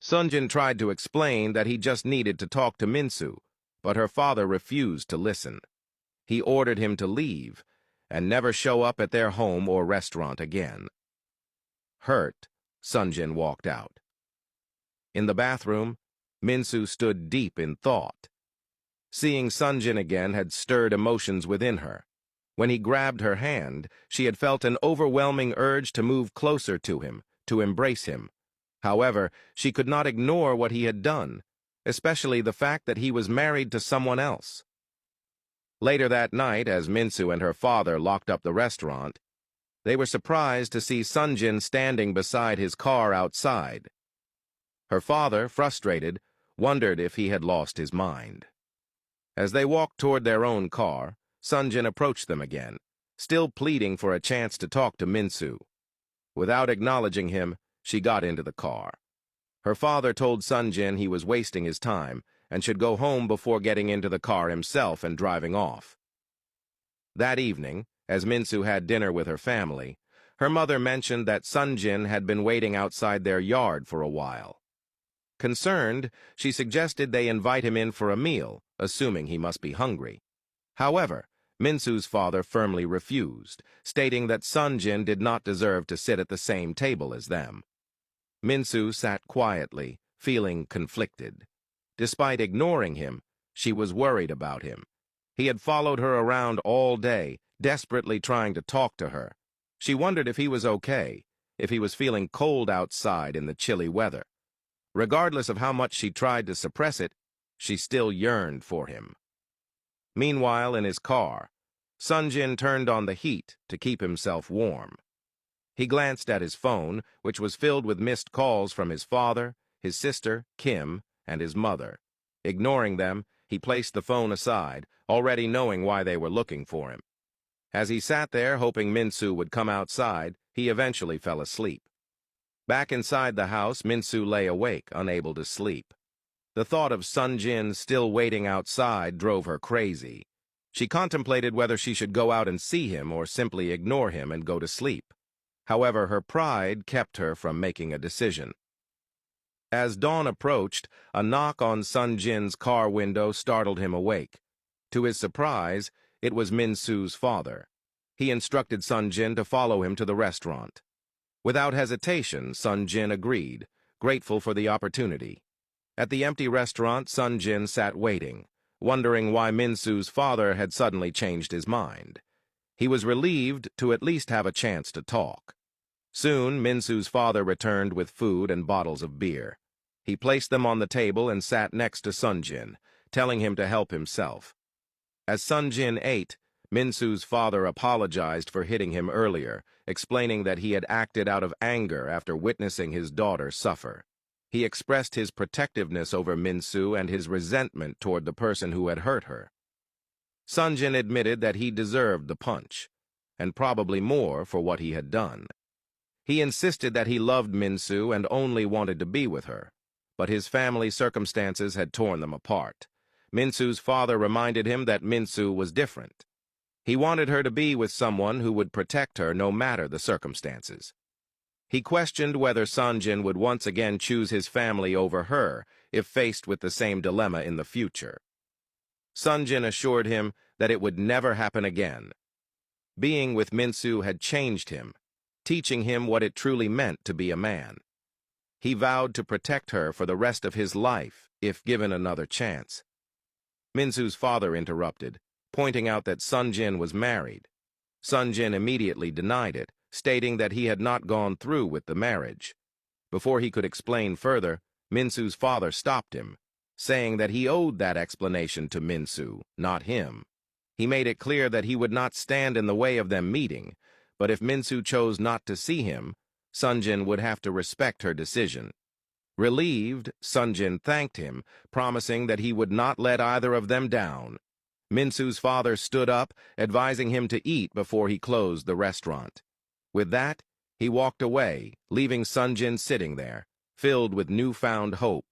Sunjin tried to explain that he just needed to talk to Minsu, but her father refused to listen. He ordered him to leave and never show up at their home or restaurant again. Hurt, Sunjin walked out. In the bathroom, Minsu stood deep in thought. Seeing Sunjin again had stirred emotions within her. When he grabbed her hand, she had felt an overwhelming urge to move closer to him, to embrace him. However, she could not ignore what he had done, especially the fact that he was married to someone else. Later that night, as Minsu and her father locked up the restaurant, they were surprised to see Sunjin standing beside his car outside. Her father, frustrated, wondered if he had lost his mind. As they walked toward their own car, Sunjin approached them again, still pleading for a chance to talk to Minsu. Without acknowledging him, she got into the car. Her father told Sunjin he was wasting his time and should go home before getting into the car himself and driving off. That evening, as Minsu had dinner with her family, her mother mentioned that Sunjin had been waiting outside their yard for a while. Concerned, she suggested they invite him in for a meal, assuming he must be hungry. However, Minsu's father firmly refused, stating that Sunjin did not deserve to sit at the same table as them. Minsu sat quietly, feeling conflicted. Despite ignoring him, she was worried about him. He had followed her around all day, desperately trying to talk to her. She wondered if he was okay, if he was feeling cold outside in the chilly weather. Regardless of how much she tried to suppress it, she still yearned for him. Meanwhile, in his car, Sunjin turned on the heat to keep himself warm. He glanced at his phone, which was filled with missed calls from his father, his sister, Kim, and his mother. Ignoring them, he placed the phone aside, already knowing why they were looking for him. As he sat there hoping Minsu would come outside, he eventually fell asleep. Back inside the house, Minsu lay awake, unable to sleep. The thought of Sunjin still waiting outside drove her crazy. She contemplated whether she should go out and see him or simply ignore him and go to sleep. However, her pride kept her from making a decision. As dawn approached, a knock on Sunjin's car window startled him awake. To his surprise, it was Minsu's father. He instructed Sunjin to follow him to the restaurant. Without hesitation, Sunjin agreed, grateful for the opportunity. At the empty restaurant, Sunjin sat waiting, wondering why Minsu's father had suddenly changed his mind. He was relieved to at least have a chance to talk. Soon, Minsu's father returned with food and bottles of beer. He placed them on the table and sat next to Sunjin, telling him to help himself. As Sunjin ate, Minsu's father apologized for hitting him earlier, explaining that he had acted out of anger after witnessing his daughter suffer. He expressed his protectiveness over Minsu and his resentment toward the person who had hurt her. Sunjin admitted that he deserved the punch, and probably more for what he had done. He insisted that he loved Minsu and only wanted to be with her, but his family circumstances had torn them apart. Minsu's father reminded him that Minsu was different. He wanted her to be with someone who would protect her no matter the circumstances. He questioned whether Sunjin would once again choose his family over her if faced with the same dilemma in the future. Sunjin assured him that it would never happen again. Being with Minsu had changed him, teaching him what it truly meant to be a man. He vowed to protect her for the rest of his life if given another chance. Minsu's father interrupted, pointing out that Sunjin was married. Sunjin immediately denied it, stating that he had not gone through with the marriage. Before he could explain further, Minsu's father stopped him, saying that he owed that explanation to Minsu, not him. He made it clear that he would not stand in the way of them meeting, but if Minsu chose not to see him, Sunjin would have to respect her decision. Relieved, Sunjin thanked him, promising that he would not let either of them down. Minsu's father stood up, advising him to eat before he closed the restaurant. With that, he walked away, leaving Sunjin sitting there, filled with newfound hope